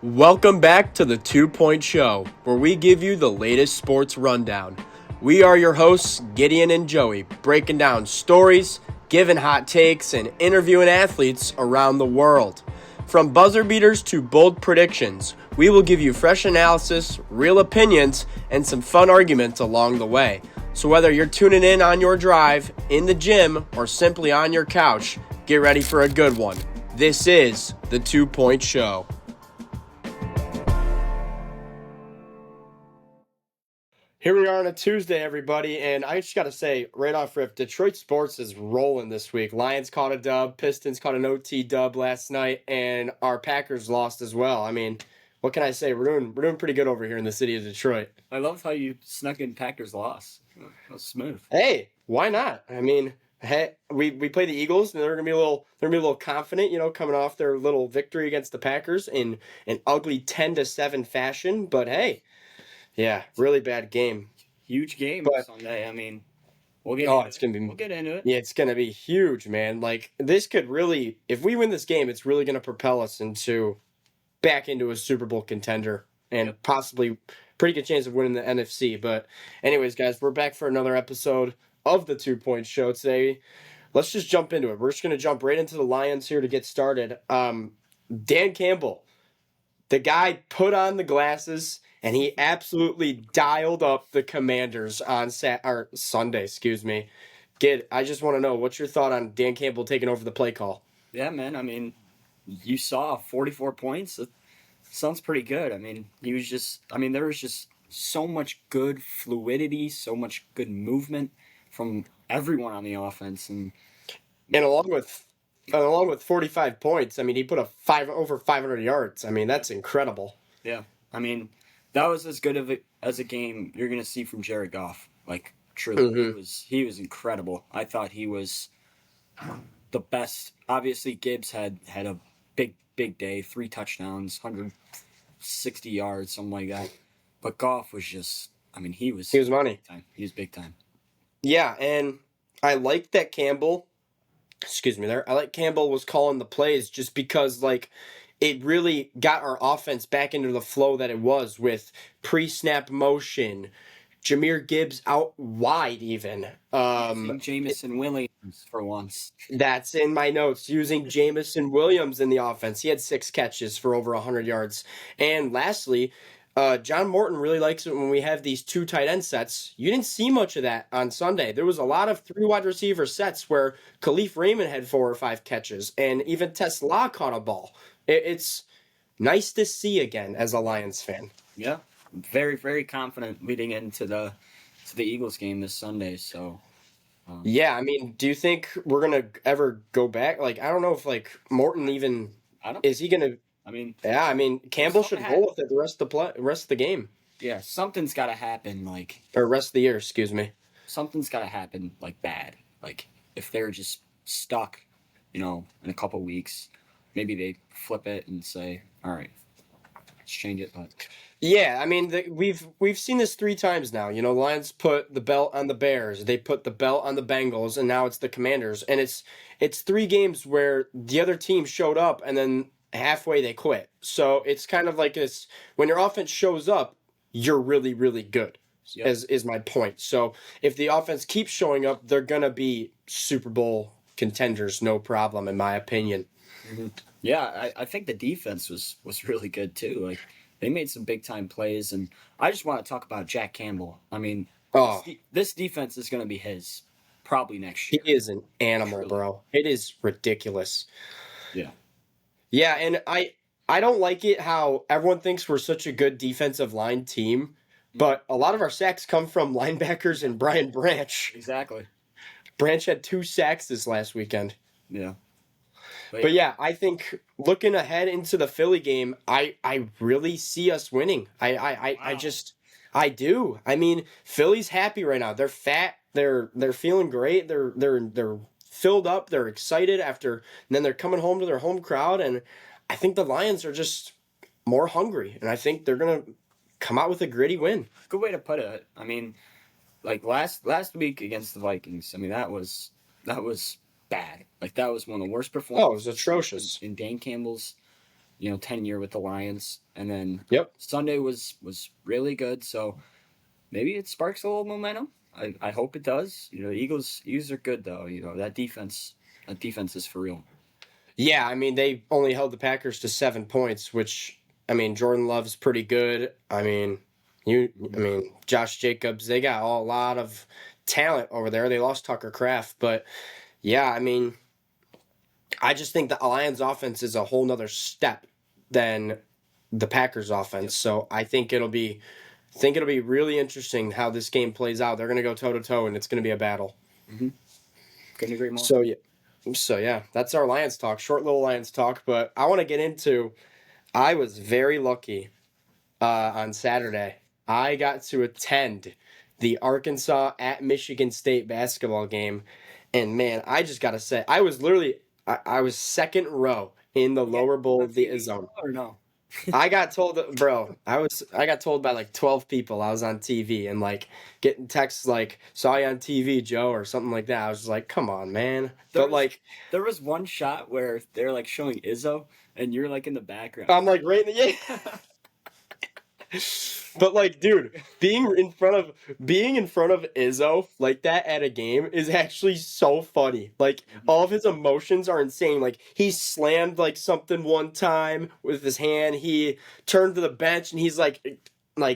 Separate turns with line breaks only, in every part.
Welcome back to the 2 Point Show, where we give you the latest sports rundown. We are your hosts, Gideon and Joey, breaking down stories, giving hot takes, and interviewing athletes around the world. From buzzer beaters to bold predictions, we will give you fresh analysis, real opinions, and some fun arguments along the way. So whether you're tuning in on your drive, in the gym, or simply on your couch, get ready for a good one. This is the 2 Point Show. Here we are on a Tuesday, everybody, and I just got to say, right off rip, Detroit sports is rolling this week. Lions caught a dub, Pistons caught an OT dub last night, and our Packers lost as well. I mean, what can I say? We're doing pretty good over here in the city of Detroit.
I love how you snuck in Packers loss. That was smooth.
Hey, why not? I mean, hey, we play the Eagles, and they're gonna be a little confident, coming off their little victory against the Packers in an ugly 10-7 fashion. But hey. Yeah, really bad game.
Huge game Sunday. I mean, we'll get into it.
Yeah, it's gonna be huge, man. Like this could really, if we win this game, it's really gonna propel us back into a Super Bowl contender and possibly pretty good chance of winning the NFC. But anyways, guys, we're back for another episode of the 2 Point Show today. Let's just jump into it. We're just gonna jump right into the Lions here to get started. Dan Campbell, the guy put on the glasses. And he absolutely dialed up the Commanders on Sunday. I just want to know, what's your thought on Dan Campbell taking over the play call?
Yeah, man. I mean, you saw 44 points. It sounds pretty good. I mean, there was just so much good fluidity, so much good movement from everyone on the offense, and
along with 45 points, I mean, he put over 500 yards. I mean, that's incredible.
Yeah, I mean. That was as good as a game you're going to see from Jared Goff. Like, truly, he was incredible. I thought he was the best. Obviously, Gibbs had a big day, 3 touchdowns, 160 yards, something like that. But Goff was just, I mean, he was
money.
He was big time.
Yeah, and I like that Campbell, I like Campbell was calling the plays just because, like, it really got our offense back into the flow that it was with pre-snap motion, Jahmyr Gibbs out wide even.
Jameson Williams for once.
That's in my notes. Using Jameson Williams in the offense. He had 6 catches for over 100 yards. And lastly, John Morton really likes it when we have these 2 tight end sets. You didn't see much of that on Sunday. There was a lot of 3 wide receiver sets where Khalif Raymond had 4 or 5 catches, and even Tesla caught a ball. It's nice to see again as a Lions fan.
Yeah, very, very confident leading into the Eagles game this Sunday. So,
yeah, I mean, do you think we're gonna ever go back? Like, I don't know if Morton even is he gonna?
I mean,
yeah, I mean Campbell should roll with it the rest of the game.
Yeah, something's got to happen,
or rest of the year. Excuse me.
Something's got to happen, bad. Like if they're just stuck, in a couple weeks. Maybe they flip it and say, "All right, let's change it." But
yeah, I mean, we've seen this 3 times now. Lions put the belt on the Bears, they put the belt on the Bengals, and now it's the Commanders. And it's 3 games where the other team showed up, and then halfway they quit. So it's kind of like this: when your offense shows up, you're really, really good. Yep. Is my point. So if the offense keeps showing up, they're gonna be Super Bowl contenders, no problem, in my opinion.
Mm-hmm. Yeah, I think the defense was really good too. Like they made some big time plays, and I just want to talk about Jack Campbell. I mean, this defense is going to be his probably next year.
He is an animal, bro. It is ridiculous.
Yeah,
yeah, and I don't like it how everyone thinks we're such a good defensive line team, but a lot of our sacks come from linebackers and Brian Branch.
Exactly.
Branch had 2 sacks this last weekend.
Yeah.
But yeah, I think looking ahead into the Philly game, I really see us winning. I do. I mean, Philly's happy right now. They're fat. They're feeling great. They're filled up. They're excited and then they're coming home to their home crowd, and I think the Lions are just more hungry, and I think they're gonna come out with a gritty win.
Good way to put it. I mean, last week against the Vikings. I mean, that was bad. That was one of the worst performances.
Oh, it was atrocious.
In Dan Campbell's tenure with the Lions, and then
Yep.
Sunday was really good. So maybe it sparks a little momentum. I hope it does. The Eagles are good though. That defense is for real.
Yeah, I mean they only held the Packers to 7 points, which I mean Jordan Love's pretty good. I mean Josh Jacobs, they got a lot of talent over there. They lost Tucker Kraft, but yeah, I mean I just think the Lions offense is a whole nother step than the Packers offense.
Yep.
So I think it'll be really interesting how this game plays out. They're going to go toe to toe, and it's going to be a battle.
Mm-hmm. Couldn't agree more.
So yeah, that's our Lions talk. Short little Lions talk, but I want to get into. I was very lucky on Saturday. I got to attend the Arkansas at Michigan State basketball game, and man, I just gotta say, I was second row in the lower bowl of the zone.
Or no?
I got told, bro. I got told by like 12 people I was on TV and like getting texts like "saw you on TV, Joe" or something like that. I was just like, come on, man. But like,
There was one shot where they're like showing Izzo, and you're like in the background.
I'm like right in the yeah. But like, dude, being in front of Izzo like that at a game is actually so funny. Like all of his emotions are insane. Like he slammed like something one time with his hand. He turned to the bench and he's like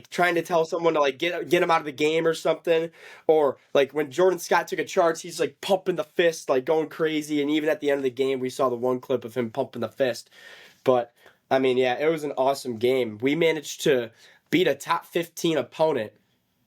trying to tell someone to like get him out of the game or something. Or like when Jordan Scott took a charge, he's like pumping the fist, like going crazy. And even at the end of the game, we saw the one clip of him pumping the fist. But I mean, yeah, it was an awesome game. We managed to beat a top 15 opponent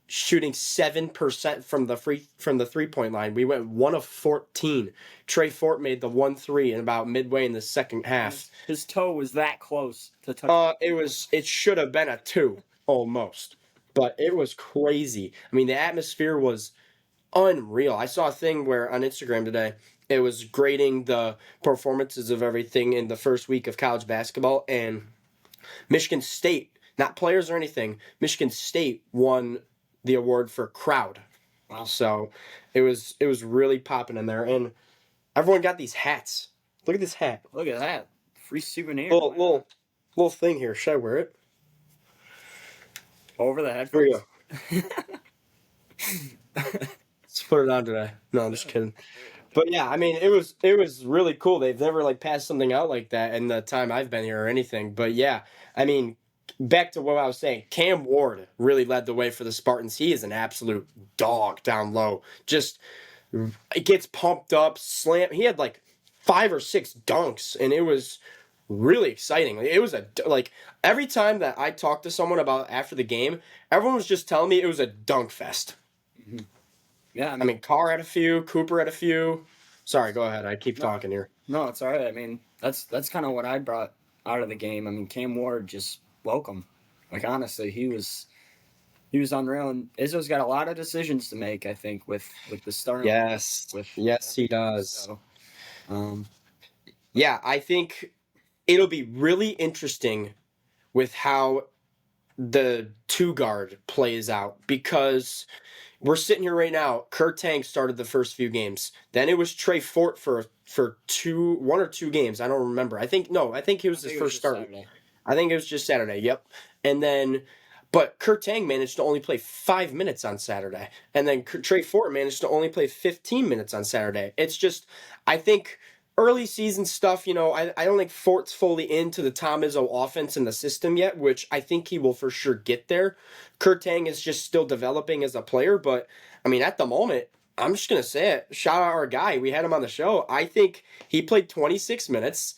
shooting 7% from the 3-point line. We went 1 of 14. Trey Fort made the 1-3 in about midway in the second half.
His toe was that close to touch.
It should have been a 2 almost. But it was crazy. I mean, the atmosphere was unreal. I saw a thing where on Instagram today it was grading the performances of everything in the first week of college basketball, and Michigan State, not players or anything, Michigan State won the award for crowd.
Wow.
So it was really popping in there, and everyone got these hats. Look at this hat.
Look at that. Free souvenir.
Little thing here. Should I wear it?
Over the headphones.
Here you go. Let's put it on today. No, I'm just kidding. But yeah, I mean, it was really cool. They've never like passed something out like that in the time I've been here or anything. But yeah, I mean, back to what I was saying, Cam Ward really led the way for the Spartans. He is an absolute dog down low. Just it gets pumped up, slam. He had like 5 or 6 dunks, and it was really exciting. It was like every time that I talked to someone about after the game, everyone was just telling me it was a dunk fest.
Mm-hmm. Yeah,
I mean, Carr had a few, Cooper had a few. Sorry, go ahead. I keep talking here.
No, it's all right. I mean, that's kind of what I brought out of the game. I mean, Cam Ward just welcome. Like honestly, he was unreal. And Izzo's got a lot of decisions to make. I think with the starting.
Yes, yes, he does.
So,
yeah, I think it'll be really interesting with how the 2 guard plays out because we're sitting here right now. Kurt Tank started the first few games. Then it was Trey Fort for 1 or 2 games. I don't remember. I think he was his first start. I think it was just Saturday. Yep. And then, but Kurt Tang managed to only play 5 minutes on Saturday, and then Trey Fort managed to only play 15 minutes on Saturday. It's just, I think early season stuff. I don't think Fort's fully into the Tom Izzo offense and the system yet, which I think he will for sure get there. Kurt Tang is just still developing as a player, but I mean, at the moment, I'm just gonna say it. Shout out our guy. We had him on the show. I think he played 26 minutes,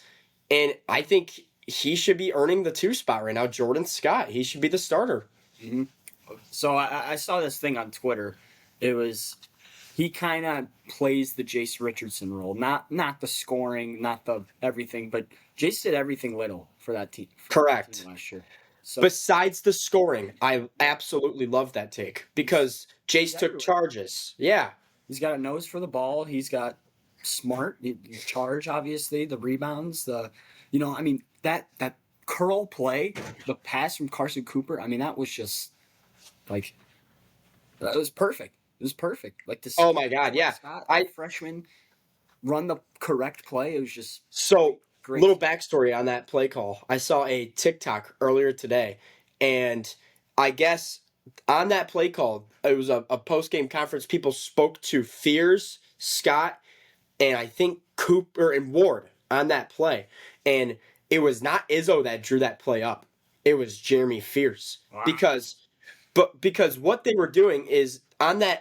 and I think he should be earning the 2 spot right now. Jordan Scott. He should be the starter.
Mm-hmm. So I saw this thing on Twitter. It was he kind of plays the Jace Richardson role, not the scoring, not the everything, but Jace did everything little for that team.
Correct.
Last year. So,
besides the scoring, I absolutely love that take because Jace took charges. Yeah.
He's got a nose for the ball. He's got smart charge, obviously, the rebounds, I mean, that curl play, the pass from Carson Cooper, I mean, that was just like that was perfect. It was perfect. Like to see
oh my God, yeah.
Scott, freshman run the correct play. It was just
so
Great.
Little backstory on that play call. I saw a TikTok earlier today, and I guess on that play call, it was a post game conference. People spoke to Fears, Scott, and I think Cooper and Ward on that play. And it was not Izzo that drew that play up. It was Jeremy Fears.
Wow.
Because what they were doing is on the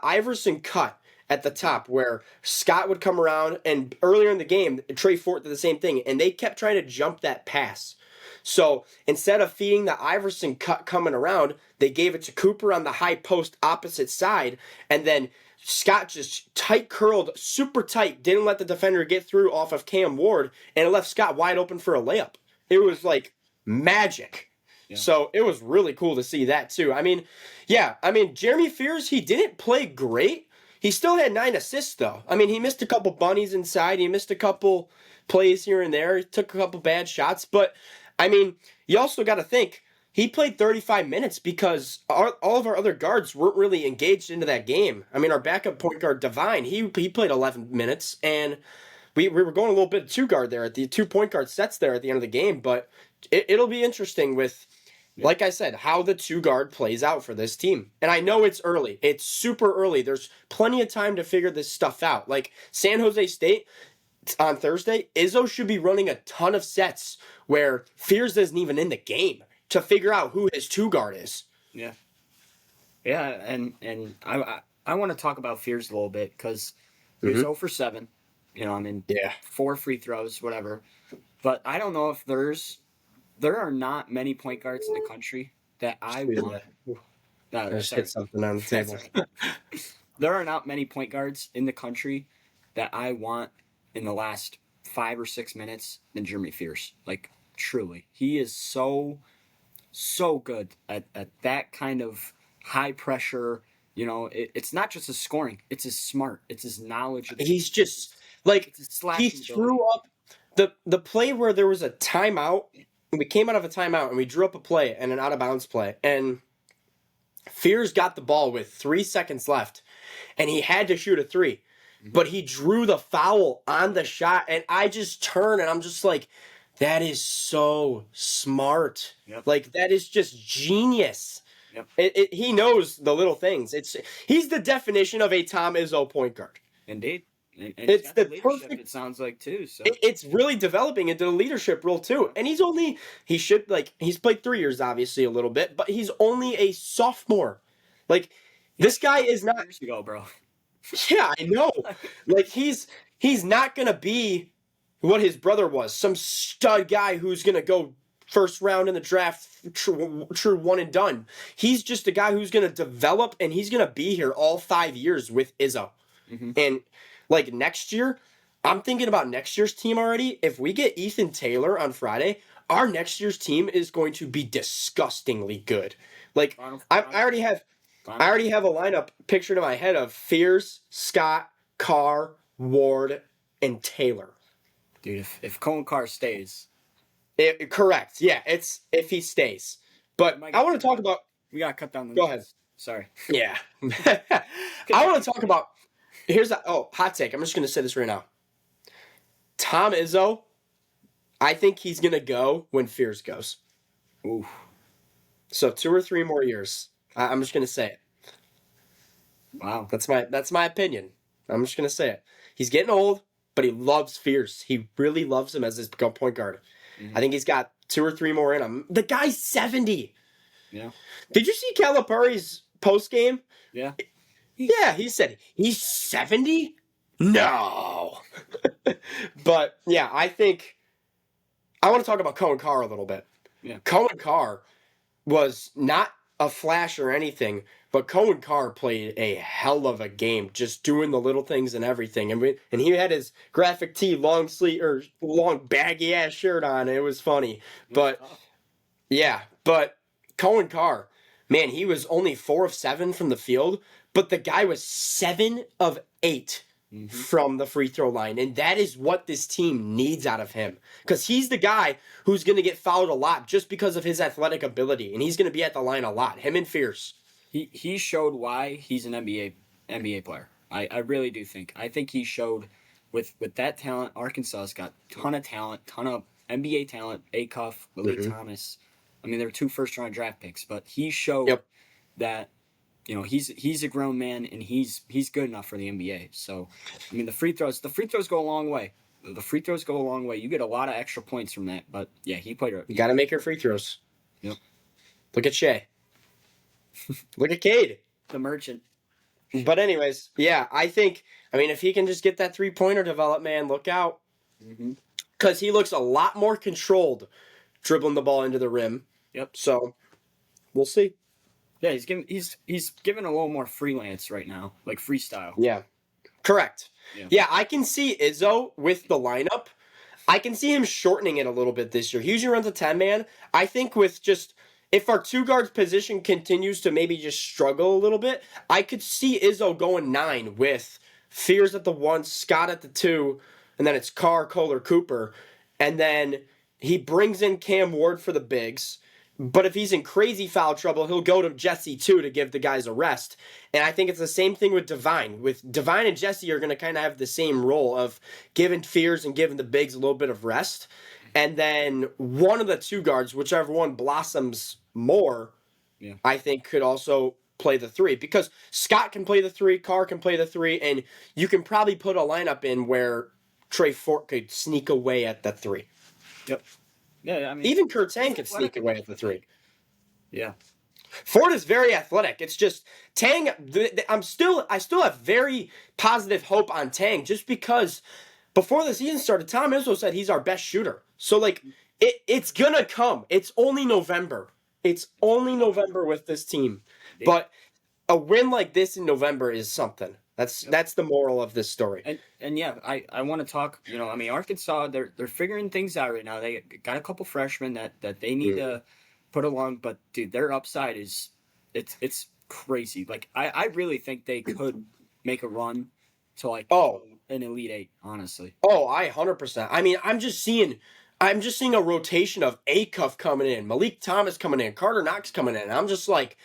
Iverson cut at the top where Scott would come around, and earlier in the game Trey Fort did the same thing, and they kept trying to jump that pass. So instead of feeding the Iverson cut coming around, they gave it to Cooper on the high post opposite side, and then Scott just tight curled, super tight, didn't let the defender get through off of Cam Ward, and it left Scott wide open for a layup. It was like magic.
Yeah.
So it was really cool to see that too. Jeremy Fears, he didn't play great. He still had 9 assists though. I mean, he missed a couple bunnies inside. He missed a couple plays here and there. He took a couple bad shots. But, I mean, you also got to think, he played 35 minutes because all of our other guards weren't really engaged into that game. I mean, our backup point guard, Divine, he played 11 minutes. And we were going a little bit of 2-guard there at the 2 point guard sets there at the end of the game. But it'll be interesting with, like I said, how the 2-guard plays out for this team. And I know it's early. It's super early. There's plenty of time to figure this stuff out. Like San Jose State on Thursday, Izzo should be running a ton of sets where Fears isn't even in the game to figure out who his 2-guard is.
Yeah. Yeah, and I want to talk about Fears a little bit because he was 0 for 7. You know, I mean, 4 free throws, whatever. But I don't know if there are not many point guards in the country that I want.
I just hit something on the table.
There are not many point guards in the country that I want in the last 5 or 6 minutes than Jeremy Fears. Like, truly. He is so good at that kind of high pressure. You know, it's not just his scoring. It's his smart. It's his knowledge.
He's just, like, he threw up the play where there was a timeout. We came out of a timeout and we drew up a play and an out of bounds play. And Fears got the ball with 3 seconds left and he had to shoot a 3. But he drew the foul on the shot. And I just turned and I'm just like, that is so smart.
Yep.
Like, that is just genius.
Yep.
He knows the little things. He's the definition of a Tom Izzo point guard.
Indeed. And
it's the perfect.
It sounds like too. So
it's really developing into the leadership role too. And he's played 3 years, obviously a little bit, but he's only a sophomore. Like this guy is not.
Years ago, bro.
Yeah, I know. Like he's not gonna be what his brother was, some stud guy who's gonna go first round in the draft, true one and done. He's just a guy who's gonna develop, and he's gonna be here all 5 years with Izzo. And like next year, I'm thinking about next year's team already. If we get Ethan Taylor on Friday, our next year's team is going to be disgustingly good. Like I already have a lineup pictured in my head of Fears, Scott, Carr, Ward, and Taylor.
Dude, if Cohen Carr stays.
Correct. Yeah, it's if he stays. But I want to talk about.
We got to cut down the.
Go ahead.
Sorry.
Yeah. I want to talk about. Hot take. I'm just going to say this right now. Tom Izzo, I think he's going to go when Fears goes.
Ooh.
So 2 or 3 more years. I'm just going to say it.
Wow.
That's my opinion. I'm just going to say it. He's getting old, but he loves Fears. He really loves him as his point guard. I think he's got 2 or 3 more in him. The guy's 70.
Yeah.
Did you see Calipari's post game?
Yeah.
Yeah, he said he's 70? No. But yeah, I want to talk about Cohen Carr a little bit.
Yeah. Cohen
Carr was not a flash or anything, but Cohen Carr played a hell of a game, just doing the little things and everything. And he had his graphic tee, long sleeve or long baggy ass shirt on. It was funny, but Cohen Carr, man, he was only 4 of 7 from the field, but the guy was 7 of 8 from the free throw line, and that is what this team needs out of him, because he's the guy who's going to get fouled a lot just because of his athletic ability, and he's going to be at the line a lot. Him and Fierce.
He showed why he's an NBA player. I really do think. I think he showed with that talent, Arkansas's got ton of talent, ton of NBA talent. Acuff, Malik Thomas. I mean, they're 2 first-round draft picks, but he showed
Yep.
that he's a grown man and he's good enough for the NBA. So, I mean, the free throws go a long way. The free throws go a long way. You get a lot of extra points from that. But yeah, he played.
You got to make your free throws.
Yep.
Look at Shea. Look at Cade.
The merchant.
But anyways, yeah, I mean, if he can just get that 3-pointer developed, man, look out. Because he looks a lot more controlled dribbling the ball into the rim.
Yep.
So, we'll see.
Yeah, he's given a little more freelance right now, like freestyle.
Yeah. Correct.
Yeah.
Yeah, I can see Izzo with the lineup. I can see him shortening it a little bit this year. He usually runs a 10-man. I think with just, if our 2 guards position continues to maybe just struggle a little bit, I could see Izzo going 9 with Fears at the 1, Scott at the 2, and then it's Carr, Kohler, Cooper. And then he brings in Cam Ward for the bigs. But if he's in crazy foul trouble, he'll go to Jesse too to give the guys a rest. And I think it's the same thing with Divine. With Divine and Jesse are going to kind of have the same role of giving Fears and giving the bigs a little bit of rest. And then one of the 2 guards, whichever one blossoms more, I think could also play the 3. Because Scott can play the 3, Carr can play the 3, and you can probably put a lineup in where Trey Fort could sneak away at the 3.
Yep. Yeah, I mean,
even Kurtzan can sneak away at the 3.
Yeah.
Ford is very athletic. It's just Tang. I still have very positive hope on Tang, just because before the season started, Tom Izzo said he's our best shooter. So like it's gonna come. It's only November. It's only November with this team, but a win like this in November is something. That's the moral of this story.
And yeah, I want to talk. I mean, Arkansas, they're figuring things out right now. They got a couple freshmen that they need to put along, but dude, their upside is it's crazy. Like I really think they could make a run to like an Elite 8. Honestly.
Oh, 100%. I mean, I'm just seeing a rotation of Acuff coming in, Malik Thomas coming in, Carter Knox coming in. I'm just like,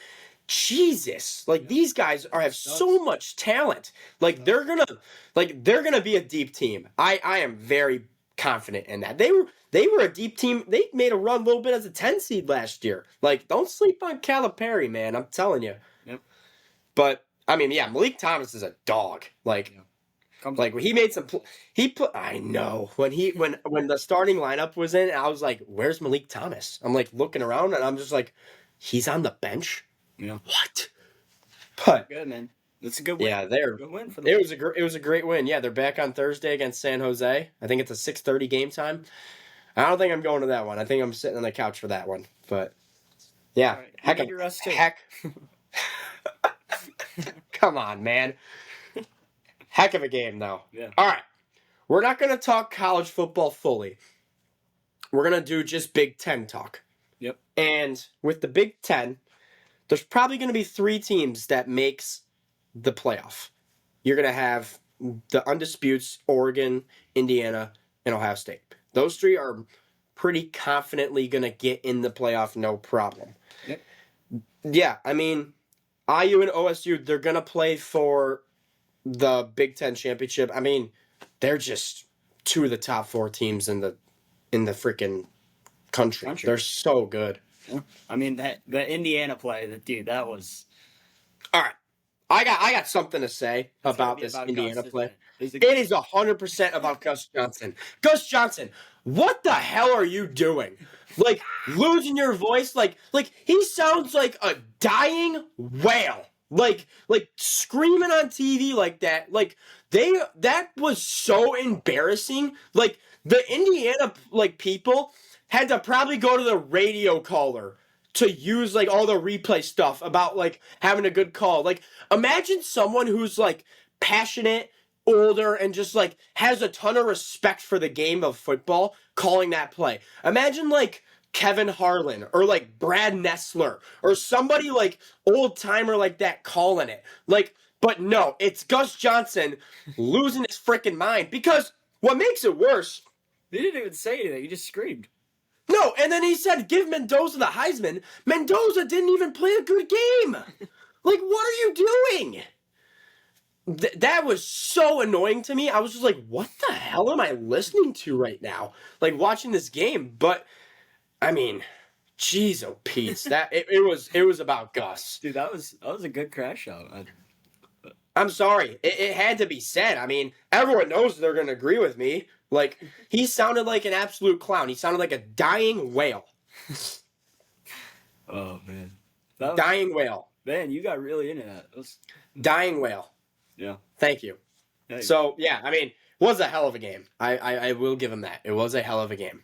Jesus, like these guys have so much talent. Like they're gonna be a deep team. I am very confident in that. They were a deep team. They made a run a little bit as a 10 seed last year. Like, don't sleep on Calipari, man. I'm telling you.
Yep.
But I mean, yeah, Malik Thomas is a dog. Like he made some. I know when the starting lineup was in, I was like, "Where's Malik Thomas?" I'm like looking around, and I'm just like, "He's on the bench."
Yeah.
What? But
good, man. That's a good win.
Yeah,
good win for them.
It was a great win. Yeah, they're back on Thursday against San Jose. I think it's a 6:30 game time. I don't think I'm going to that one. I think I'm sitting on the couch for that one. But yeah,
right.
heck. Come on, man. Heck of a game, though.
Yeah.
All right, we're not going to talk college football fully. We're going to do just Big Ten talk.
Yep.
And with the Big Ten, there's probably going to be 3 teams that makes the playoff. You're going to have the Undisputes, Oregon, Indiana, and Ohio State. Those 3 are pretty confidently going to get in the playoff, no problem.
Yep.
Yeah, I mean, IU and OSU, they're going to play for the Big Ten championship. I mean, they're just 2 of the top 4 teams in the freaking country. They're so good.
Yeah. I mean, the Indiana play, dude, that was...
All right. I got something to say about this Indiana play. It is 100% about Gus Johnson. Gus Johnson, what the hell are you doing? Like, losing your voice? Like he sounds like a dying whale. Like screaming on TV like that. Like, that was so embarrassing. Like, the Indiana, people had to probably go to the radio caller to use, all the replay stuff about, having a good call. Like, imagine someone who's, passionate, older, and just, has a ton of respect for the game of football calling that play. Imagine, Kevin Harlan or, Brad Nessler or somebody, old-timer like that calling it. But no, it's Gus Johnson losing his freaking mind. Because what makes it worse...
They didn't even say anything. He just screamed.
No, and then he said, give Mendoza the Heisman. Mendoza didn't even play a good game. What are you doing? that was so annoying to me. I was just like, what the hell am I listening to right now? Like watching this game. But I mean, jeez, oh Pete, it was about Gus.
Dude, that was a good crash out.
I'm sorry. It had to be said. I mean, everyone knows they're gonna agree with me. Like, he sounded like an absolute clown. He sounded like a dying whale.
Oh man,
Dying whale.
man, you got really into that.
Dying whale.
Yeah.
Thank you.
Yeah,
So, yeah, I mean, was a hell of a game. I will give him that. It was a hell of a game.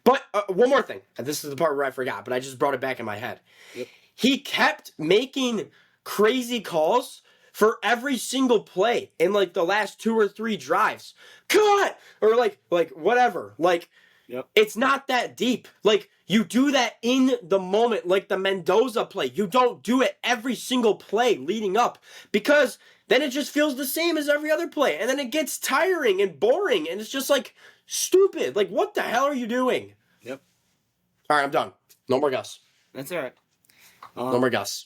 But one more thing. This is the part where I forgot, but I just brought it back in my head.
Yep.
He kept making crazy calls for every single play in like the last 2 or 3 drives. Cut! Or like whatever. Like,
Yep.
it's not that deep. Like, you do that in the moment, like the Mendoza play. You don't do it every single play leading up, because then it just feels the same as every other play. And then it gets tiring and boring, and it's just like stupid. Like, what the hell are you doing?
Yep.
All right, I'm done. No more Gus.
That's all right.
No more Gus.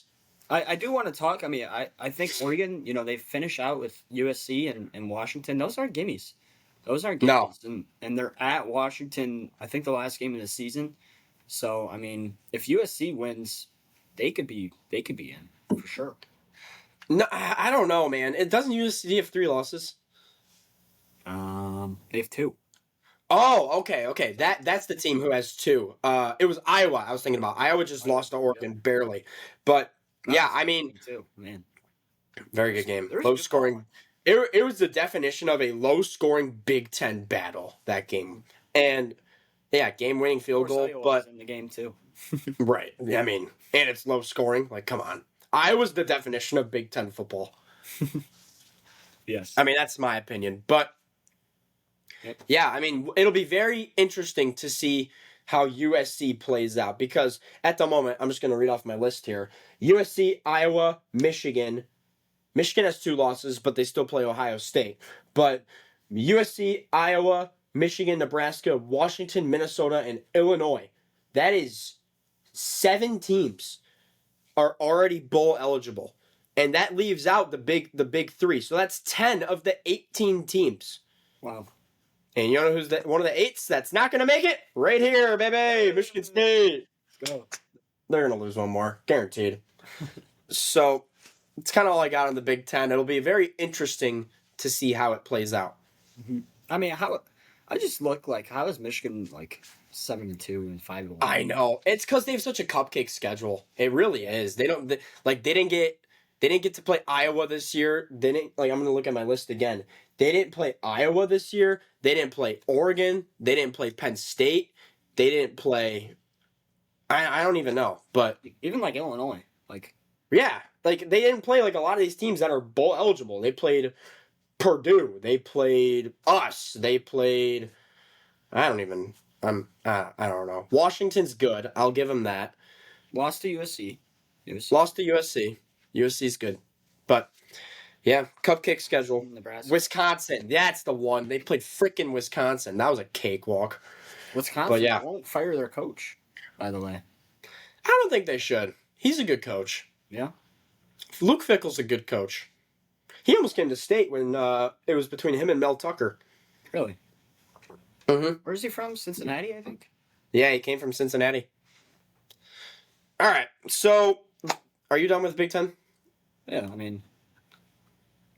I do want to talk. I mean, I think Oregon, they finish out with USC and Washington. Those aren't gimmies. Those aren't gimmies.
No.
And they're at Washington, I think the last game of the season. So, I mean, if USC wins, they could be in for sure.
No, I don't know, man. It doesn't USC have 3 losses.
They have 2.
Oh, okay. That's the team who has 2. It was Iowa. I was thinking about Iowa just lost to Oregon barely, but yeah, I mean,
too, man.
Very good game.
There's
Low
good
scoring. It was the definition of a low scoring Big Ten battle, that game. And yeah, game winning field goal,
Iowa
but
was in the game too.
right. I mean, and it's low scoring. Like, come on. Iowa's the definition of Big Ten football.
Yes.
I mean, that's my opinion. But
Yep.
yeah, I mean, it'll be very interesting to see how USC plays out, because at the moment, I'm just going to read off my list here. USC, Iowa, Michigan. Michigan has 2 losses, but they still play Ohio State. But USC, Iowa, Michigan, Nebraska, Washington, Minnesota, and Illinois. That is 7 teams are already bowl eligible. And that leaves out the big 3. So that's 10 of the 18 teams.
Wow.
And you know who's one of the 8s that's not going to make it? Right here, baby, Michigan State.
Let's go.
They're going to lose one more, guaranteed. So it's kind of all I got on the Big Ten. It'll be very interesting to see how it plays out.
Mm-hmm. I mean, I just look like, how is Michigan like 7-2 and 5-1?
I know, it's because they have such a cupcake schedule. It really is. They didn't get to play Iowa this year. They didn't, like, I'm gonna look at my list again. They didn't play Iowa this year. They didn't play Oregon. They didn't play Penn State. They didn't play. I don't even know, but
even like Illinois, like,
yeah, like they didn't play like a lot of these teams that are bowl eligible. They played Purdue. They played us. They played. I don't know. Washington's good. I'll give them that.
lost to USC.
Lost to USC. USC's good, but yeah, cupcake schedule.
Nebraska.
Wisconsin. That's the one. They played freaking Wisconsin. That was a cakewalk.
Wisconsin.
But yeah,
won't fire their coach, by the way.
I don't think they should. He's a good coach.
Yeah.
Luke Fickell's a good coach. He almost came to state when it was between him and Mel Tucker.
Really?
Mm-hmm.
Where's he from? Cincinnati, I think.
Yeah, he came from Cincinnati. All right, so are you done with Big Ten?
Yeah, I mean,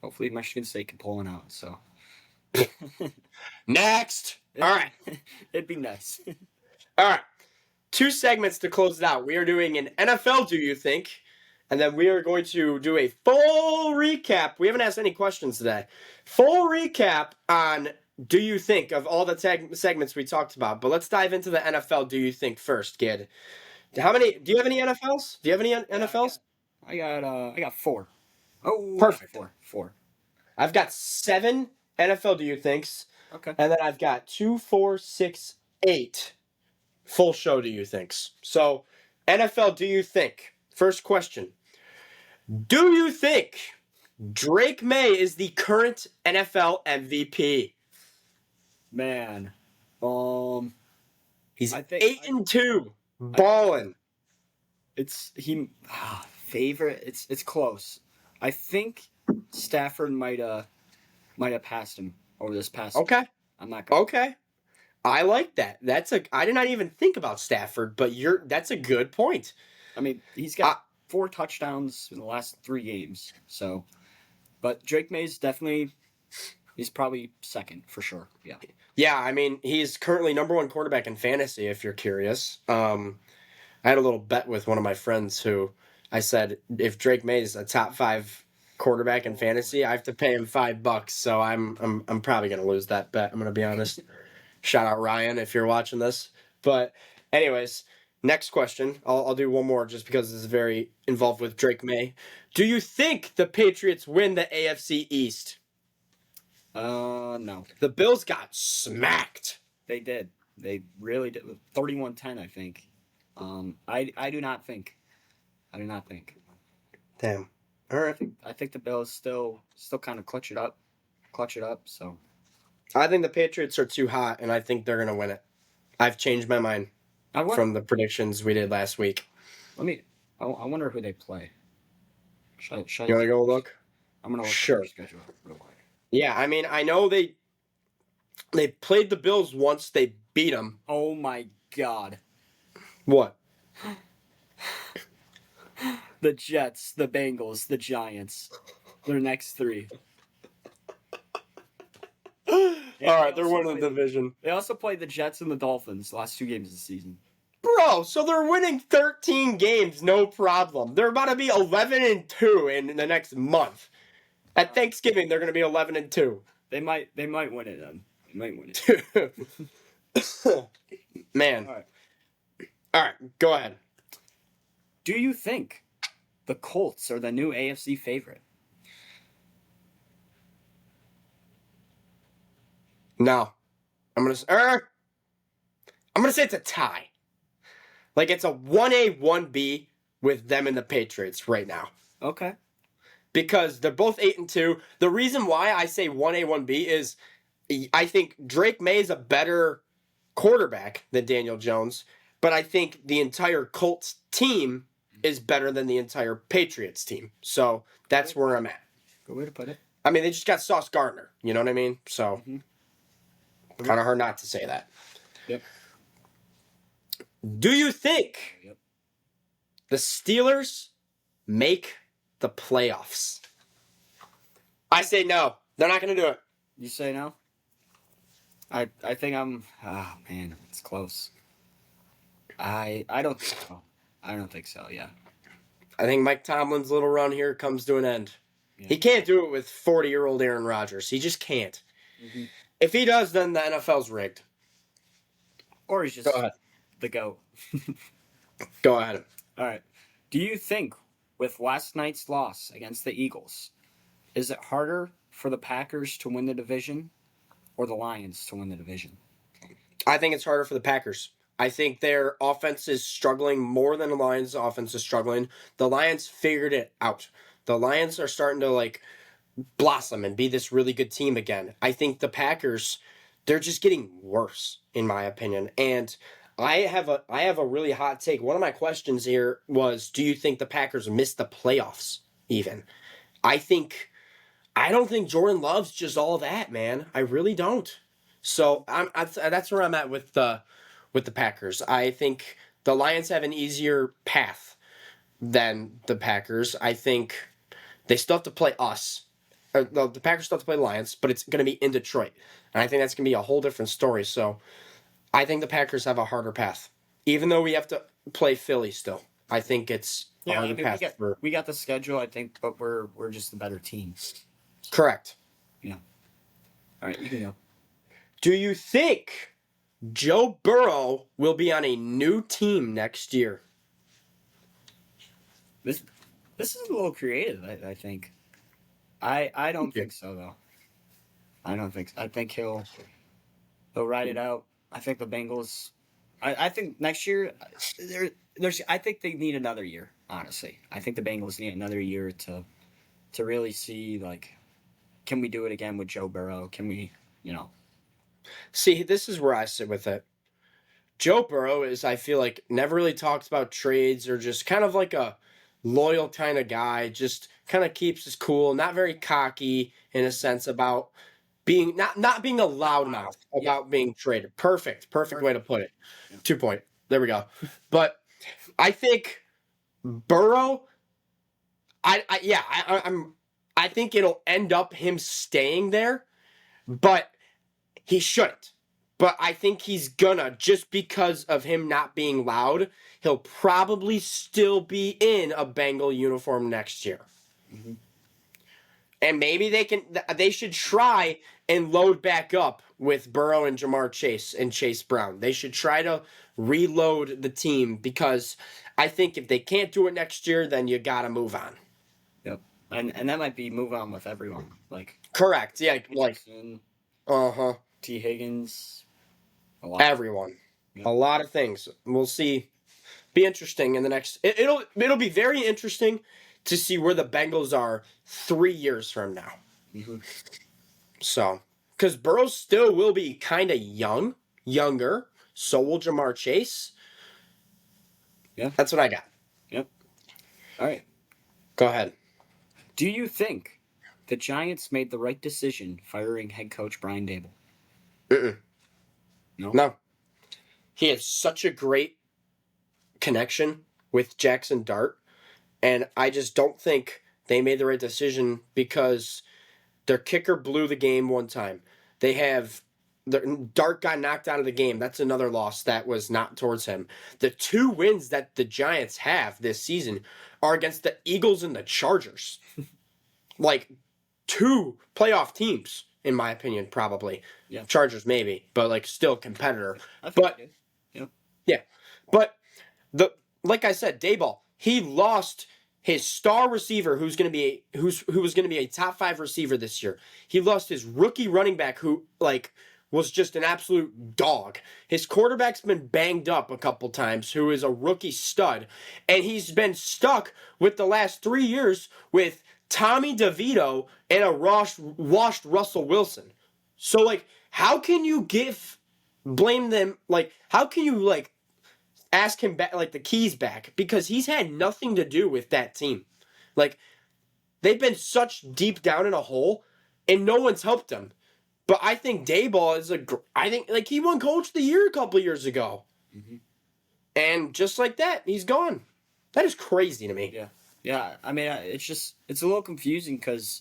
hopefully Michigan State can pull one out. So.
Next. All right.
It'd be nice.
All right. 2 segments to close it out. We are doing an NFL Do You Think? And then we are going to do a full recap. We haven't asked any questions today. Full recap on Do You Think of all the segments we talked about. But let's dive into the NFL Do You Think first, kid. Do you have any NFLs? Do you have any NFLs?
I got 4. Oh,
Perfect.
Four.
I've got 7 NFL Do You Thinks.
Okay.
And then I've got 2, 4, 6, 8 full show Do You Thinks. So, NFL Do You Think? First question. Do you think Drake May is the current NFL MVP?
Man.
He's
I think
8-2, balling.
It's favorite. It's close. I think Stafford might have passed him over this past.
Okay.
I'm not gonna.
Okay. I like that. I did not even think about Stafford, but that's a good point.
I mean, he's
I,
got 4 touchdowns in the last 3 games. So, but Drake May's definitely. He's probably second for sure. Yeah.
yeah, I mean, he's currently number one quarterback in fantasy, if you're curious. I had a little bet with one of my friends who I said, if Drake May is a top 5 quarterback in fantasy, I have to pay him $5. So I'm probably gonna lose that bet. I'm gonna be honest. Shout out Ryan if you're watching this. But anyways, next question. I'll do one more just because this is very involved with Drake May. Do you think the Patriots win the AFC East?
No.
The Bills got smacked.
They did. They really did. 31-10, I think. I do not think. I do not think.
Damn. All right.
I think the Bills still kind of clutch it up. So
I think the Patriots are too hot, and I think they're gonna win it. I've changed my mind from the predictions we did last week.
I wonder who they play. Should I
You want to go look?
I'm gonna look
Sure.
at their schedule real quick.
Yeah, I mean, I know they played the Bills once. They beat them.
Oh my God!
What?
The Jets, the Bengals, the Giants. Their next 3.
All right, they're winning the division.
They also played the Jets and the Dolphins the last 2 games of the season.
Bro, so they're winning 13 games, no problem. They're about to be 11-2 in the next month. At Thanksgiving, they're going to be 11-2.
They might win it then. They might win it.
Man. All right, go ahead.
Do you think the Colts are the new AFC favorite?
No. I'm gonna say it's a tie. Like it's a 1A, 1B with them and the Patriots right now.
Okay.
Because they're both 8-2. The reason why I say 1A, 1B is I think Drake May is a better quarterback than Daniel Jones, but I think the entire Colts team is better than the entire Patriots team. So that's where I'm at.
Good way to put it.
I mean, they just got Sauce Gardner. You know what I mean? So kind of hard not to say that.
Yep.
Do you think the Steelers make the playoffs? I say no. They're not going to do it.
You say no? I think I'm. Oh man, it's close. I don't think so. I don't think so. Yeah.
I think Mike Tomlin's little run here comes to an end.
Yeah.
He can't do it with 40-year-old Aaron Rodgers. He just can't.
Mm-hmm.
If he does, then the NFL's rigged.
Or he's just
Go ahead.
the GOAT.
Go ahead.
All right. Do you think with last night's loss against the Eagles, is it harder for the Packers to win the division or the Lions to win the division?
I think it's harder for the Packers. I think their offense is struggling more than the Lions' offense is struggling. The Lions figured it out. The Lions are starting to blossom and be this really good team again. I think the Packers, they're just getting worse, in my opinion. And I have a really hot take. One of my questions here was, do you think the Packers missed the playoffs even? I don't think Jordan Love's just all that, man. I really don't. So that's where I'm at with the Packers. I think the Lions have an easier path than the Packers. I think they still have to play us. The Packers still have to play the Lions, but it's going to be in Detroit. And I think that's going to be a whole different story. So I think the Packers have a harder path. Even though we have to play Philly still. I think it's a harder path.
We got the schedule, I think, but we're just the better team.
Correct.
Yeah. All right, you can go.
Do you think Joe Burrow will be on a new team next year?
This is a little creative, I think. I don't think so though. I don't think so. I think he'll ride it out. I think the Bengals. I think next year there's. I think they need another year. Honestly, I think the Bengals need another year to really see can we do it again with Joe Burrow? Can we,
See, this is where I sit with it. Joe Burrow is, I feel like, never really talks about trades or just kind of like a loyal kind of guy, just kind of keeps his cool, not very cocky in a sense about being not being a loudmouth
Yeah.
about being traded. Perfect way to put it.
Yeah.
2 point. There we go. But I think Burrow, I think it'll end up him staying there, but he shouldn't. But I think he's gonna, just because of him not being loud, he'll probably still be in a Bengal uniform next year.
Mm-hmm.
And maybe they should try and load back up with Burrow and Jamar Chase and Chase Brown. They should try to reload the team, because I think if they can't do it next year, then you got to move on.
Yep. And that might be move on with everyone. Like
Correct. Yeah, like
Peterson,
uh-huh.
T. Higgins, a lot.
Everyone.
Yeah.
A lot of things. We'll see. Be interesting in the next it'll be very interesting to see where the Bengals are 3 years from now.
Mm-hmm.
So, because Burrow still will be kind of younger. So will Jamar Chase.
Yeah.
That's what I got.
Yep. All right.
Go ahead.
Do you think the Giants made the right decision firing head coach Brian Dable? No.
He has such a great connection with Jackson Dart, and I just don't think they made the right decision, because their kicker blew the game one time. Dart got knocked out of the game. That's another loss that was not towards him. The 2 wins that the Giants have this season are against the Eagles and the Chargers. Like 2 playoff teams, in my opinion, probably.
Yeah.
Chargers maybe, but like still competitor.
But
yeah. But like I said, Dayball, he lost his star receiver who was going to be a top 5 receiver this year. He lost his rookie running back who was just an absolute dog. His quarterback's been banged up a couple times, who is a rookie stud, and he's been stuck with the last 3 years with Tommy DeVito and a washed Russell Wilson. So how can you blame them? How can you ask him back, the keys back, because he's had nothing to do with that team. They've been such deep down in a hole, and no one's helped them. But I think Dayball is he won Coach of the Year a couple years ago, and just like that, he's gone. That is crazy to me.
Yeah. I mean, it's a little confusing, because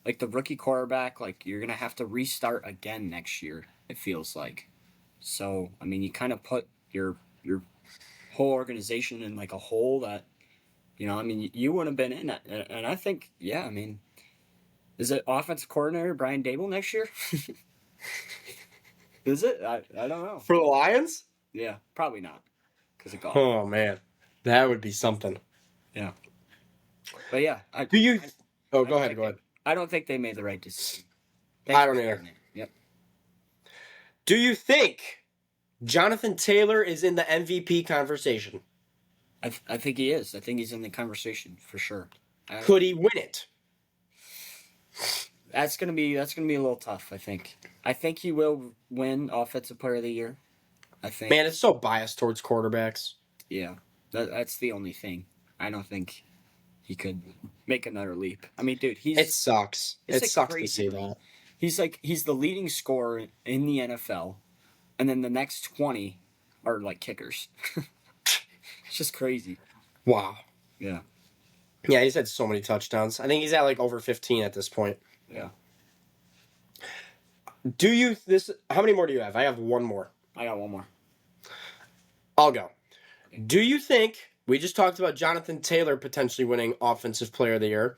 the rookie quarterback, you're gonna have to restart again next year. It feels like. So I mean, you kind of put your whole organization in a hole that, you wouldn't have been in that. And I think, I mean, is it offensive coordinator Brian Dable next year? Is it? I don't know.
For the Lions?
Yeah, probably not, because of golf.
Oh man, that would be something.
Yeah. But yeah,
go ahead.
I don't think they made the right decision.
I don't either.
Yep.
Do you think Jonathan Taylor is in the MVP conversation?
I think he is. I think he's in the conversation for sure.
Could he win it?
That's gonna be a little tough. I think he will win Offensive Player of the Year. I think.
Man, it's so biased towards quarterbacks.
Yeah, that's the only thing. I don't think he could make another leap. I mean, dude,
it sucks. It sucks to see that.
He's the leading scorer in the NFL, and then the next 20 are kickers. It's just crazy.
Wow.
Yeah.
Yeah, he's had so many touchdowns. I think he's at over 15 at this point.
Yeah.
How many more do you have? I have one more.
I got one more.
I'll go. Okay. Do you think, we just talked about Jonathan Taylor potentially winning Offensive Player of the Year,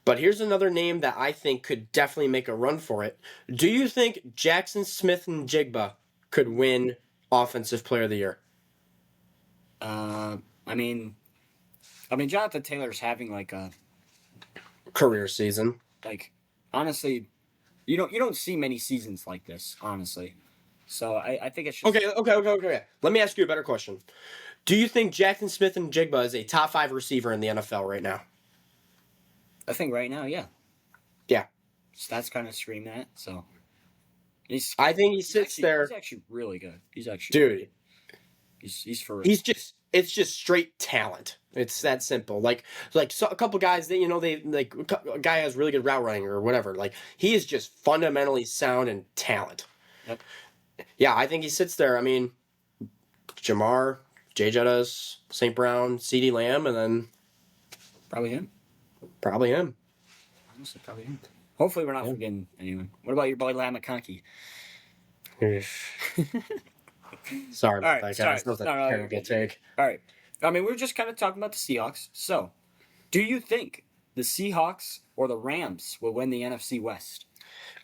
but here's another name that I think could definitely make a run for it. Do you think Jackson Smith and Jigba could win Offensive Player of the Year?
I mean, Jonathan Taylor's having a
career season.
Honestly, you don't see many seasons like this, honestly. So I think it's just...
Okay. Let me ask you a better question. Do you think Jackson Smith and Jigba is a top 5 receiver in the NFL right now?
I think right now, yeah.
Yeah.
Stats kind of scream that, so...
I think he sits there...
He's actually really good. He's actually...
Dude.
He's for...
He's it's just straight talent. It's that simple. So a couple guys that they like a guy has really good route running or whatever. Like he is just fundamentally sound and talent.
Yep.
Yeah, I think he sits there. I mean, Jamar, Jay Jettas, St. Brown, CeeDee Lamb, and then
Probably him. Honestly, probably him. Hopefully, we're not forgetting anyone. What about your boy Lam McConkey?
Sorry about
All right,
that,
sorry.
guys. That was a
No, no,
terrible take.
All right. I mean, we're just kind of talking about the Seahawks. So, do you think the Seahawks or the Rams will win the NFC West?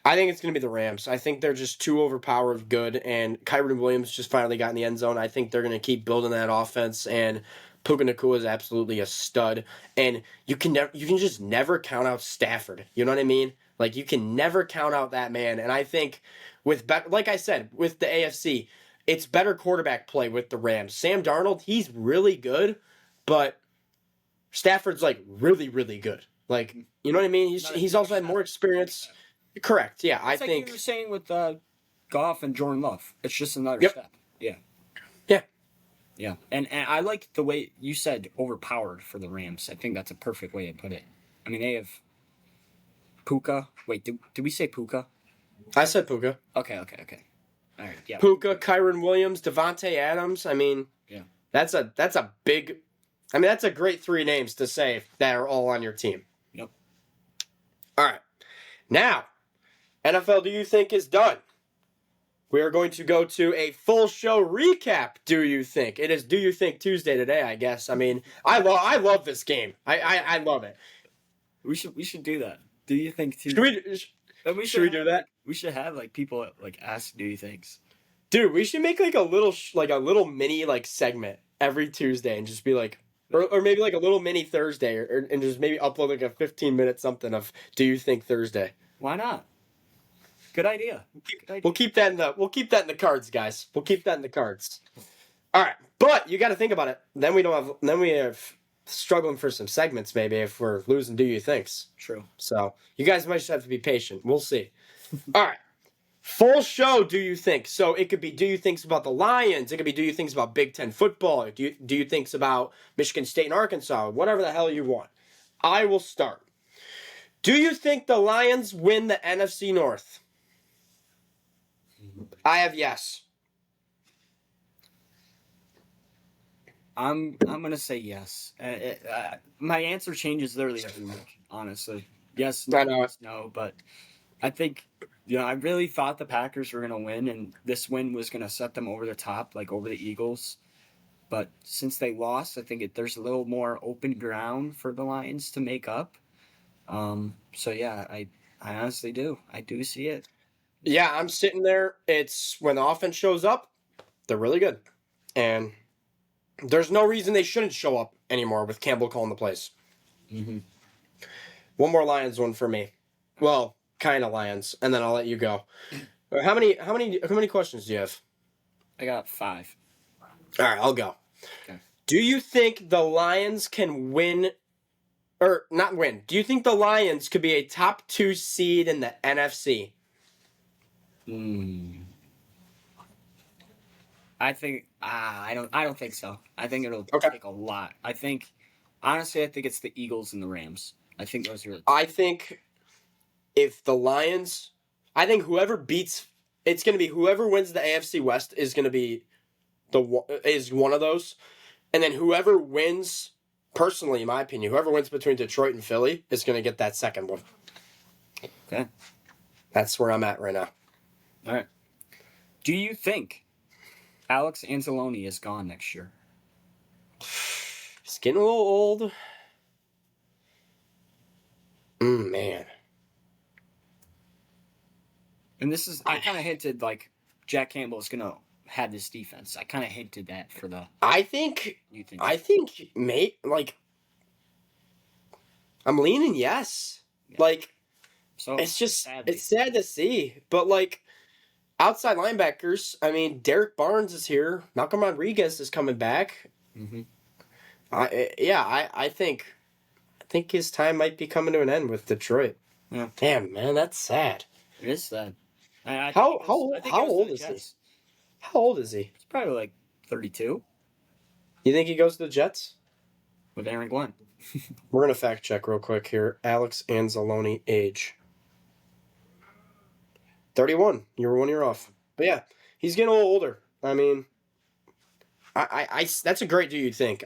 I think it's going to be the Rams. I think they're just too overpowered good, and Kyron Williams just finally got in the end zone. I think they're going to keep building that offense, and Puka Nacua is absolutely a stud. And you can just never count out Stafford. You know what I mean? Like you can never count out that man. And I think like I said, with the AFC, it's better quarterback play with the Rams. Sam Darnold, he's really good, but Stafford's like really, really good. Like you know what I mean? He's also had more experience. Correct. Yeah, I
It's like
think
you were saying with Goff and Jordan Love. It's just another
Yep.
step. Yeah.
Yeah.
Yeah. And I like the way you said overpowered for the Rams. I think that's a perfect way to put it. I mean, they have Puka. Wait, did we say Puka?
I said Puka.
Okay. All right. Yeah.
Puka, Kyron Williams, Devontae Adams. I mean,
Yeah.
that's a big. I mean, that's a great three names to say that are all on your team.
Yep.
All right, now NFL. Do you think is done? We are going to go to a full show recap. Do you think it is? Do you think Tuesday today? I guess. I mean, I love this game. I love it.
We should do that. Do you think too?
Should we do that?
We should have like people like ask do you thinks.
Dude, we should make like a little mini like segment every Tuesday and just be like, or maybe like a little mini Thursday, and just maybe upload like a 15-minute something of Do You Think Thursday.
Why not? Good idea.
We'll keep that in the cards, guys. We'll keep that in the cards. All right, but you got to think about it. Then we have struggling for some segments maybe if we're losing Do You Thinks.
True.
So you guys might just have to be patient. We'll see. All right. Full show, Do You Think? So it could be Do You Thinks about the Lions. It could be Do You Thinks about Big Ten football. Do you thinks about Michigan State and Arkansas? Whatever the hell you want. I will start. Do you think the Lions win the NFC North? I have yes.
I'm gonna say yes. My answer changes literally every week. Honestly, yes, no,
I know.
yes, no. But I think I really thought the Packers were gonna win, and this win was gonna set them over the top, like over the Eagles. But since they lost, I think there's a little more open ground for the Lions to make up. So yeah, I honestly do. I do see it.
Yeah, I'm sitting there. It's when the offense shows up, they're really good. And there's no reason they shouldn't show up anymore with Campbell calling the plays.
Mm-hmm.
One more Lions one for me. Well, kind of Lions, and then I'll let you go. How many questions do you have?
I got 5.
All right, I'll go.
Okay.
Do you think the Lions can win, or not win? Do you think the Lions could be a top 2 seed in the NFC?
I think I don't think so. I think it'll
Okay.
take a lot. I think honestly, I think it's the Eagles and the Rams. I think those are.
I think if the Lions, I think whoever beats, it's going to be whoever wins the AFC West is going to be is one of those, and then whoever wins, personally, in my opinion, whoever wins between Detroit and Philly is going to get that second one.
Okay.
That's where I'm at right now.
All right. Do you think Alex Anzalone is gone next year?
He's getting a little old. Man.
And this is I kind of hinted like Jack Campbell is gonna have this defense. I kind of hinted that for the.
I think
You think?
I'm leaning yes.
Yeah.
Like
So
it's just
sadly.
it's sad to see, but like outside linebackers, I mean Derek Barnes is here, Malcolm Rodriguez is coming back.
Mm-hmm.
I think his time might be coming to an end with Detroit.
Yeah.
Damn, man, that's sad.
It is sad.
How old is he? How old is he?
He's probably like 32.
You think he goes to the Jets?
with Aaron Glenn.
We're gonna fact check real quick here. Alex Anzalone age 31. You're 1 year off. But yeah, he's getting a little older. I mean, that's a great do you think?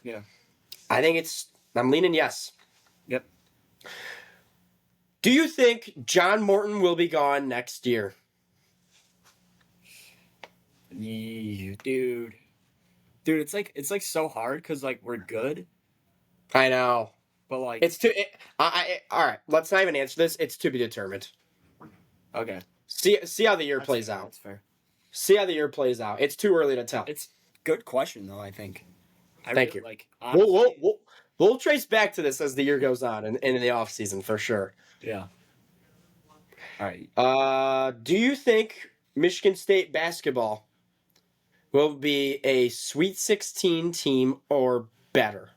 Yeah.
I think it's. I'm leaning yes.
Yep.
Do you think John Morton will be gone next year?
Yeah, dude. Dude, it's like so hard because like we're good,
I know.
but like
It's too. All right. Let's not even answer this. It's to be determined.
okay,
See how the year
that's
plays
fair,
out.
That's fair.
See how the year plays out. It's too early to tell.
It's good question though. I think.
Thank you.
Like
We'll,
honestly.
we'll, we'll, we'll trace back to this as the year goes on and in the off season for sure.
Yeah. All right.
Do you think Michigan State basketball will be a Sweet 16 team or better?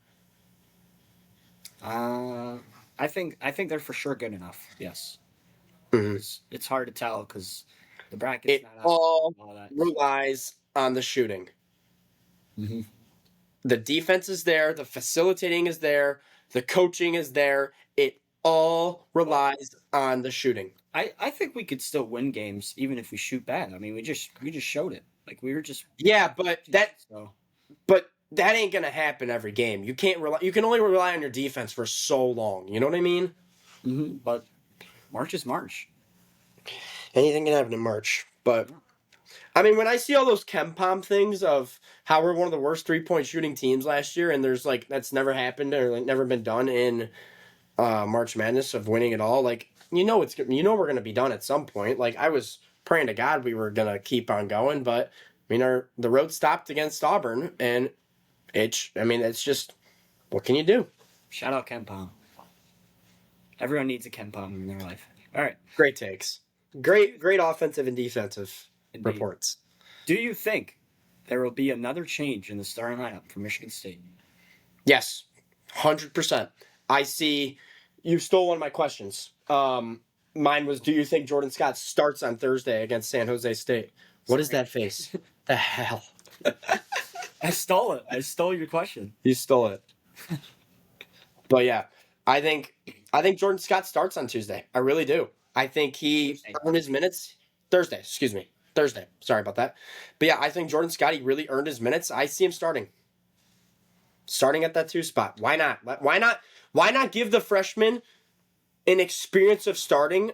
I think they're for sure good enough. Yes.
Mhm.
It's hard to tell because the bracket's
It
not out.
all
All that.
relies on the shooting.
Mm-hmm.
The defense is there, the facilitating is there, the coaching is there. It all relies on the shooting.
I think we could still win games even if we shoot bad. I mean, we just showed it. Like we were just
Yeah, but
so.
that ain't gonna happen every game. You can't rely. You can only rely on your defense for so long. You know what I mean?
Mm-hmm. But March is March.
Anything can happen in March. But I mean, when I see all those Kempom things of how we're one of the worst 3-point shooting teams last year, and there's like that's never happened or like never been done in March Madness of winning it all. Like we're gonna be done at some point. Like I was praying to God we were gonna keep on going, but I mean the road stopped against Auburn, and it's just what can you do?
Shout out Ken Palm. Everyone needs a Ken Palm in their life. All right.
Great takes, great offensive and defensive
Indeed.
reports.
Do you think there will be another change in the starting lineup for Michigan State?
Yes, 100%. I see. You stole one of my questions. Mine was, do you think Jordan Scott starts on Thursday against San Jose State? What is that face? The hell?
I stole it. I stole your question.
You stole it. But yeah, I think Jordan Scott starts on Tuesday. I really do. I think he earned his minutes. Thursday, excuse me. Thursday. Sorry about that. But yeah, I think Jordan Scott, he really earned his minutes. I see him starting. Starting at that 2 spot. Why not? Why not give the freshman an experience of starting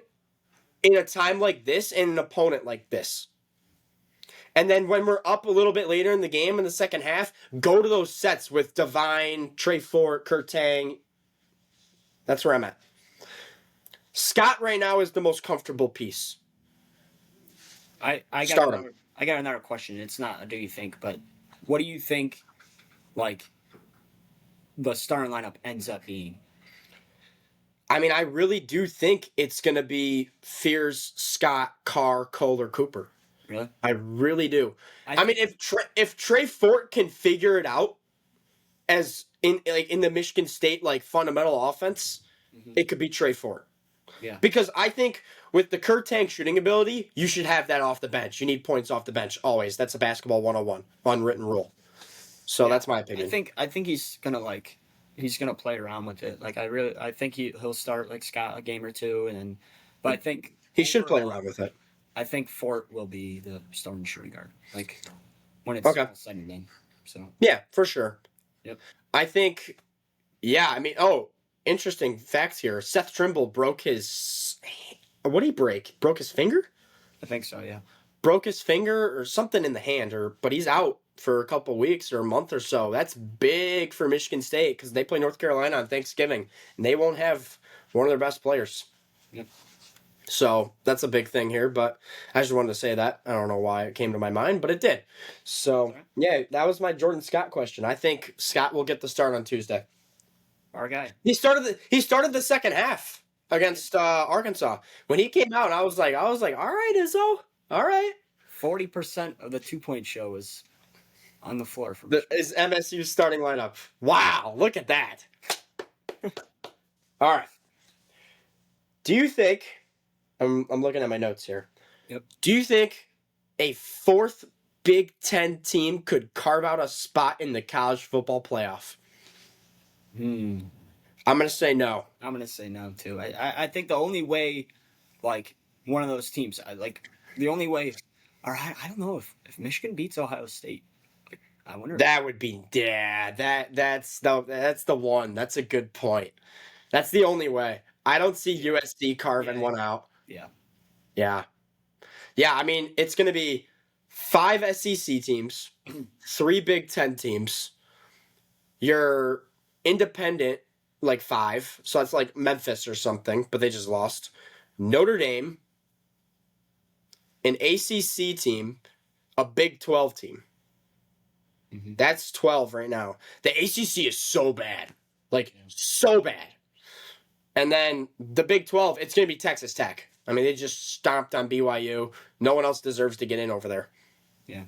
in a time like this and an opponent like this? And then when we're up a little bit later in the game in the second half, go to those sets with Devine, Trey Fort, Kurt Tang. That's where I'm at. Scott right now is the most comfortable piece.
I
Start him.
got another question. It's not a do you think, but what do you think like the starting lineup ends up being?
I mean, I really do think it's going to be Fears, Scott, Carr, Kohler, Cooper.
Really?
I really do. I mean, if Trey Fort can figure it out as in the Michigan State like fundamental offense, it could be Trey Fort.
Yeah.
Because I think with the Kurt Tank shooting ability, you should have that off the bench. You need points off the bench always. That's a basketball 101 unwritten rule. So that's my opinion.
I think he's gonna play around with it. Like I think he'll start like Scott a game or two, but I think
he should play around with it.
I think Fort will be the starting shooting guard. Like when it's all said and done. So
yeah, for sure.
Yep.
I think. Yeah, I mean, interesting facts here. Seth Trimble broke his. What did he break? Broke his finger?
I think so. Yeah.
Broke his finger or something in the hand, but he's out for a couple weeks or a month or so. That's big for Michigan State because they play North Carolina on Thanksgiving, and they won't have one of their best players.
Yep.
So that's a big thing here, but I just wanted to say that. I don't know why it came to my mind, but it did. So, yeah, that was my Jordan Scott question. I think Scott will get the start on Tuesday.
Our guy.
He started the second half against Arkansas. When he came out, I was like, all right, Izzo. All right.
40% of the 2-point show was on the floor for
is MSU's starting lineup. Wow, look at that. All right. Do you think I'm looking at my notes here.
Yep.
Do you think a fourth Big Ten team could carve out a spot in the college football playoff? I'm gonna say no.
I'm gonna say no too. I think the only way, like one of those teams, the only way, or I don't know if Michigan beats Ohio State. Like, I wonder.
That would be that's the one. That's a good point. That's the only way. I don't see USC carving one out.
Yeah.
Yeah. Yeah, I mean, it's going to be 5 SEC teams, 3 Big Ten teams. Your independent, like 5. So that's like Memphis or something, but they just lost. Notre Dame, an ACC team, a Big 12 team.
Mm-hmm.
That's 12 right now. The ACC is so bad. Like, so bad. And then the Big 12, it's going to be Texas Tech. I mean, they just stomped on BYU. No one else deserves to get in over there.
Yeah.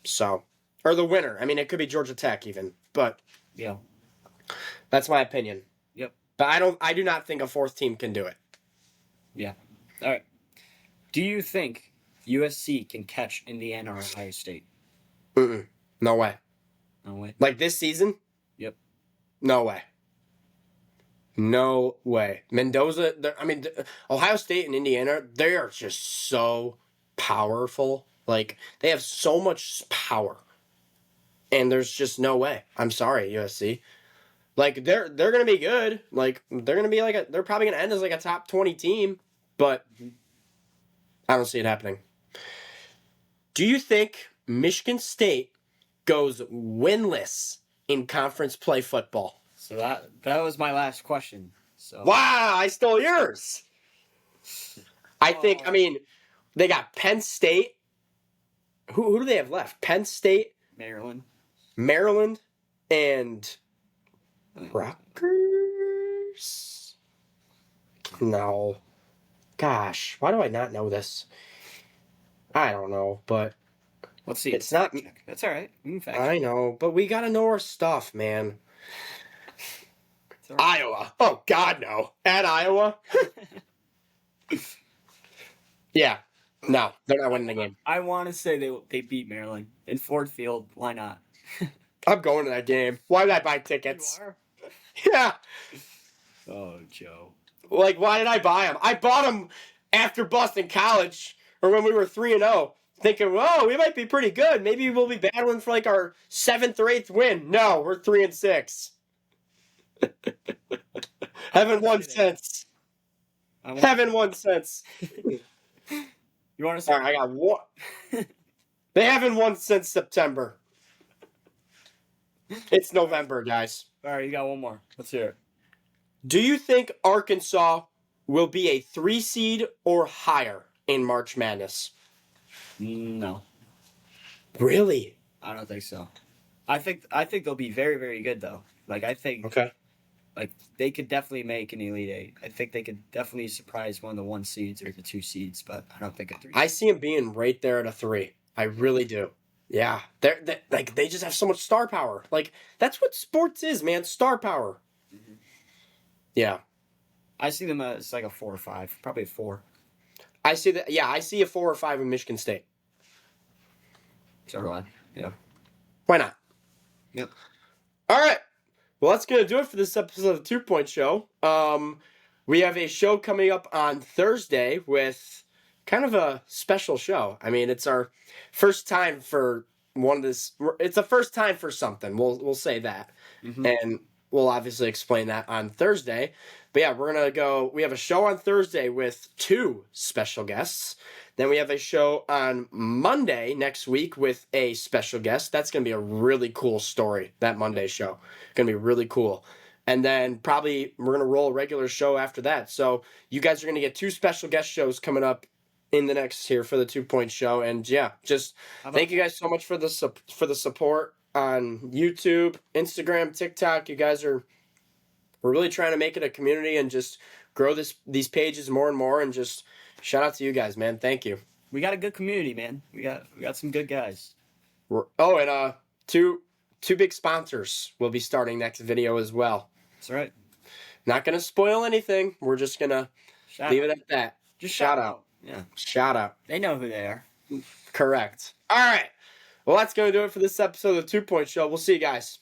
So, or the winner. I mean, it could be Georgia Tech even, but
yeah,
that's my opinion.
Yep.
But I do not think a 4th team can do it.
Yeah. All right. Do you think USC can catch Indiana or Ohio State?
No way.
No way.
Like this season?
Yep.
No way. No way. Mendoza, Ohio State and Indiana, they are just so powerful. Like, they have so much power. And there's just no way. I'm sorry, USC. Like, they're going to be good. Like, they're going to be they're probably going to end as like a top 20 team. But I don't see it happening. Do you think Michigan State goes winless in conference play football?
So that was my last question. So
wow, I stole yours. I think. I mean, they got Penn State. Who do they have left? Penn State,
Maryland,
and Rutgers. No, gosh, why do I not know this? I don't know, but
let's see.
It's not.
That's all right.
I know, but we gotta know our stuff, man.
Right.
Iowa. Oh God, no! At Iowa. Yeah. No, they're not winning the game.
I want to say they beat Maryland in Ford Field. Why not?
I'm going to that game. Why did I buy tickets?
You are?
Yeah.
Oh, Joe.
Like, why did I buy them? I bought them after Boston College, or when we were 3-0, thinking, "Oh, we might be pretty good. Maybe we'll be battling for like our 7th or 8th win." No, we're 3-6. Haven't won since. Haven't won since.
You want to say?
All right, I got one. They haven't won since September. It's November, guys.
All right, you got one more. Let's hear it.
Do you think Arkansas will be a 3 seed or higher in March Madness?
No.
Really?
I don't think so. I think they'll be very, very good though. Like I think
Okay.
like they could definitely make an Elite Eight. I think they could definitely surprise one of the 1 seeds or the 2 seeds, but I don't think a 3.
I see them being right there at a 3. I really do. Yeah. They just have so much star power. Like, that's what sports is, man. Star power.
Mm-hmm.
Yeah.
I see them as like a 4 or 5, probably a 4.
I see that. Yeah, I see a 4 or 5 in Michigan State.
So do I. Yeah.
Why not?
Yep.
All right. Well, that's going to do it for this episode of the 2 Point Show. We have a show coming up on Thursday with kind of a special show. I mean, it's our first time for one of this. It's a first time for something. We'll say that.
Mm-hmm.
And we'll obviously explain that on Thursday. But yeah, we're going to go. We have a show on Thursday with 2 special guests. Then we have a show on Monday next week with a special guest. That's going to be a really cool story, that Monday show. Going to be really cool. And then probably we're going to roll a regular show after that. So you guys are going to get 2 special guest shows coming up in the next here for the 2 Point Show. And yeah, just thank you guys so much for the support on YouTube, Instagram, TikTok. You guys we're really trying to make it a community and just grow these pages more and more, and just shout out to you guys, man. Thank you.
We got a good community, man. We got some good guys.
And two big sponsors will be starting next video as well.
That's right.
Not gonna spoil anything. We're just gonna leave it at that.
Just
shout out.
Yeah.
Shout out.
They know who they are.
Correct. All right. Well, that's going to do it for this episode of the 2 Point Show. We'll see you guys.